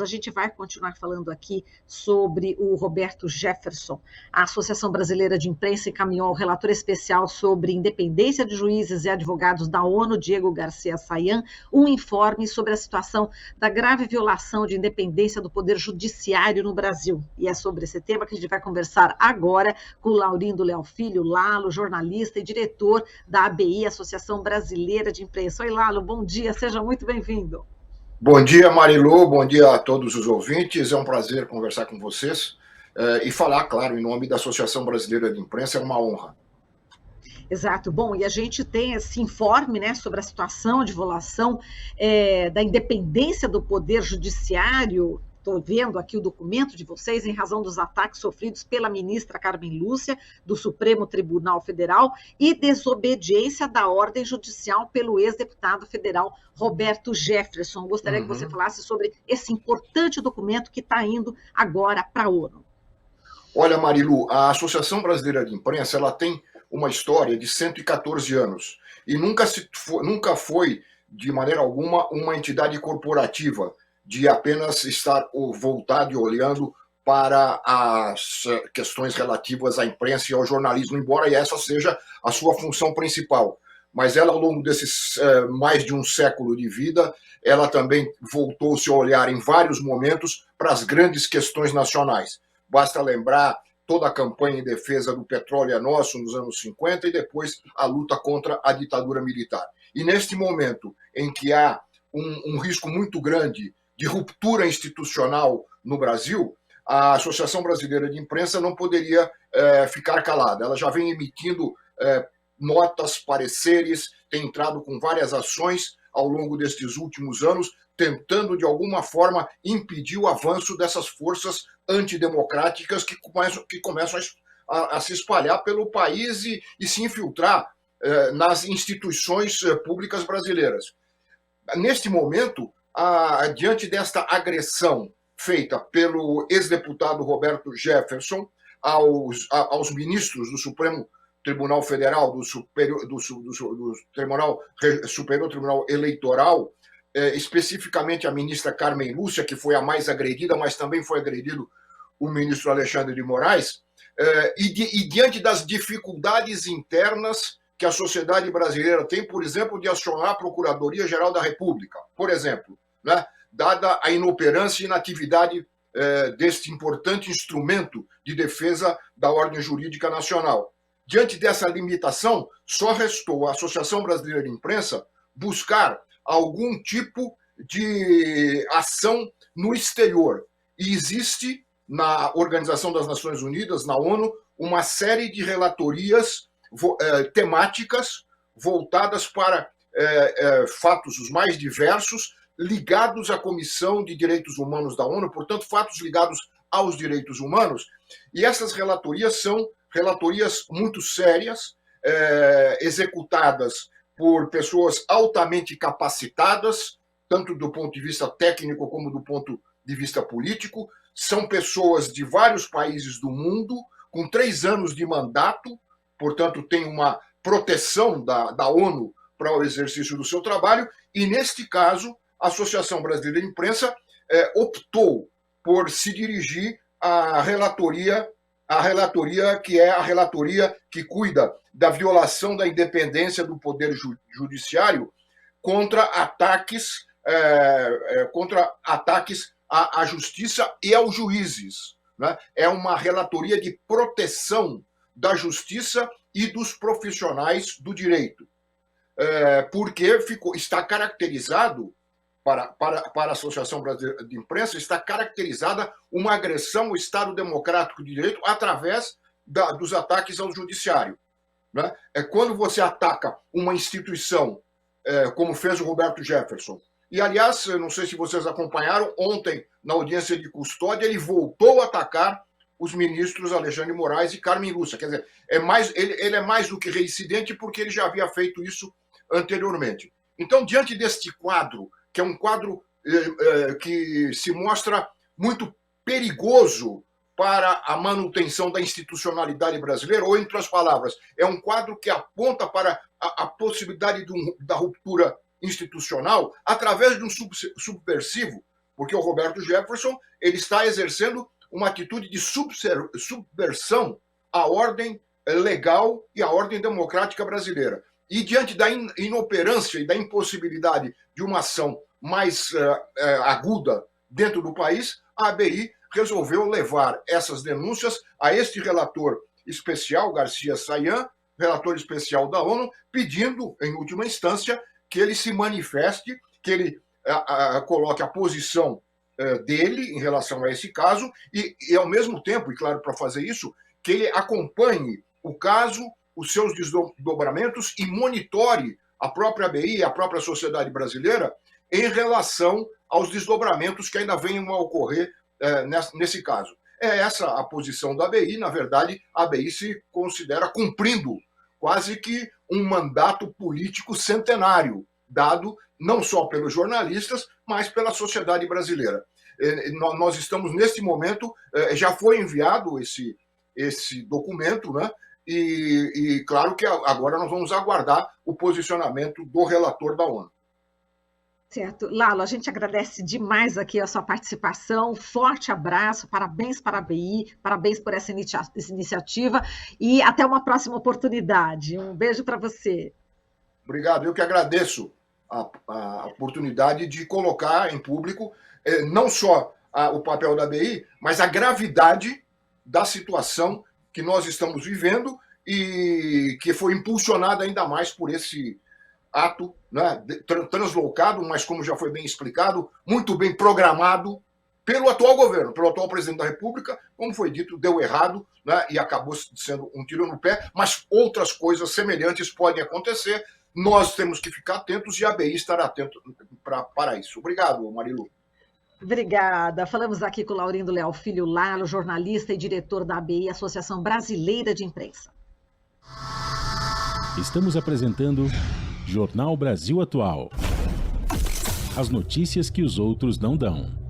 A gente vai continuar falando aqui sobre o Roberto Jefferson. A Associação Brasileira de Imprensa encaminhou ao relator especial sobre independência de juízes e advogados da ONU, Diego Garcia Sayán, um informe sobre a situação da grave violação de independência do Poder Judiciário no Brasil. E é sobre esse tema que a gente vai conversar agora com o Laurindo Leal Filho, Lalo, jornalista e diretor da ABI, Associação Brasileira de Imprensa. Oi, Lalo, bom dia, seja muito bem-vindo. Bom dia, Marilu, bom dia a todos os ouvintes, é um prazer conversar com vocês e falar, claro, em nome da Associação Brasileira de Imprensa, é uma honra. Exato. Bom, e a gente tem esse informe, né, sobre a situação de violação da independência do Poder Judiciário. Estou vendo aqui o documento de vocês, em razão dos ataques sofridos pela ministra Carmen Lúcia, do Supremo Tribunal Federal, e desobediência da ordem judicial pelo ex-deputado federal Roberto Jefferson. Gostaria que você falasse sobre esse importante documento que está indo agora para a ONU. Olha, Marilu, a Associação Brasileira de Imprensa ela tem uma história de 114 anos e nunca foi, de maneira alguma, uma entidade corporativa, de apenas estar voltado e olhando para as questões relativas à imprensa e ao jornalismo, embora essa seja a sua função principal. Mas ela, ao longo desses mais de um século de vida, ela também voltou-se a olhar em vários momentos para as grandes questões nacionais. Basta lembrar toda a campanha em defesa do petróleo é nosso nos anos 50 e depois a luta contra a ditadura militar. E neste momento em que há um risco muito grande de ruptura institucional no Brasil, a Associação Brasileira de Imprensa não poderia ficar calada. Ela já vem emitindo notas, pareceres, tem entrado com várias ações ao longo destes últimos anos, tentando, de alguma forma, impedir o avanço dessas forças antidemocráticas que começam a se espalhar pelo país e se infiltrar nas instituições públicas brasileiras. Neste momento, diante desta agressão feita pelo ex-deputado Roberto Jefferson aos ministros do Supremo Tribunal Federal, do Superior Tribunal Eleitoral, especificamente a ministra Carmen Lúcia, que foi a mais agredida, mas também foi agredido o ministro Alexandre de Moraes, e diante das dificuldades internas que a sociedade brasileira tem, por exemplo, de acionar a Procuradoria-Geral da República, por exemplo, né, dada a inoperância e inatividade deste importante instrumento de defesa da ordem jurídica nacional. Diante dessa limitação, só restou à Associação Brasileira de Imprensa buscar algum tipo de ação no exterior. E existe, na Organização das Nações Unidas, na ONU, uma série de relatorias temáticas voltadas para fatos os mais diversos, ligados à Comissão de Direitos Humanos da ONU, portanto, fatos ligados aos direitos humanos. E essas relatorias são relatorias muito sérias, executadas por pessoas altamente capacitadas, tanto do ponto de vista técnico como do ponto de vista político. São pessoas de vários países do mundo, com 3 anos de mandato, portanto, tem uma proteção da ONU para o exercício do seu trabalho, e, neste caso, a Associação Brasileira de Imprensa optou por se dirigir à relatoria que é a relatoria que cuida da violação da independência do Poder Judiciário contra ataques à justiça e aos juízes. Né? É uma relatoria de proteção da justiça e dos profissionais do direito, porque está caracterizado, para a Associação Brasileira de Imprensa, está caracterizada uma agressão ao Estado Democrático de Direito através dos ataques ao judiciário. Né? Quando você ataca uma instituição, como fez o Roberto Jefferson, e, aliás, eu não sei se vocês acompanharam, ontem, na audiência de custódia, ele voltou a atacar os ministros Alexandre de Moraes e Carmen Lúcia. Quer dizer, ele é mais do que reincidente porque ele já havia feito isso anteriormente. Então, diante deste quadro, que é um quadro que se mostra muito perigoso para a manutenção da institucionalidade brasileira, ou, em outras palavras, é um quadro que aponta para a possibilidade da ruptura institucional através de um subversivo porque o Roberto Jefferson ele está exercendo uma atitude de subversão à ordem legal e à ordem democrática brasileira. E diante da inoperância e da impossibilidade de uma ação mais aguda dentro do país, a ABI resolveu levar essas denúncias a este relator especial, Garcia Sayán, relator especial da ONU, pedindo, em última instância, que ele se manifeste, que ele coloque a posição dele em relação a esse caso e, ao mesmo tempo, e claro, para fazer isso, que ele acompanhe o caso, os seus desdobramentos e monitore a própria ABI e a própria sociedade brasileira em relação aos desdobramentos que ainda venham a ocorrer nesse caso. É essa a posição da ABI. Na verdade, a ABI se considera cumprindo quase que um mandato político centenário, dado não só pelos jornalistas, mas pela sociedade brasileira. Nós estamos, neste momento, já foi enviado esse documento, né? E claro que agora nós vamos aguardar o posicionamento do relator da ONU. Certo. Lalo, a gente agradece demais aqui a sua participação, forte abraço, parabéns para a ABI, parabéns por essa iniciativa e até uma próxima oportunidade. Um beijo para você. Obrigado, eu que agradeço a oportunidade de colocar em público não só o papel da ABI, mas a gravidade da situação que nós estamos vivendo e que foi impulsionada ainda mais por esse ato, né, translocado, mas como já foi bem explicado, muito bem programado pelo atual governo, pelo atual presidente da República, como foi dito, deu errado, né, e acabou sendo um tiro no pé, mas outras coisas semelhantes podem acontecer, nós temos que ficar atentos e a ABI estará atento para isso. Obrigado, Marilu. Obrigada. Falamos aqui com o Laurindo Leal Filho Lalo, jornalista e diretor da ABI, Associação Brasileira de Imprensa. Estamos apresentando Jornal Brasil Atual. As notícias que os outros não dão.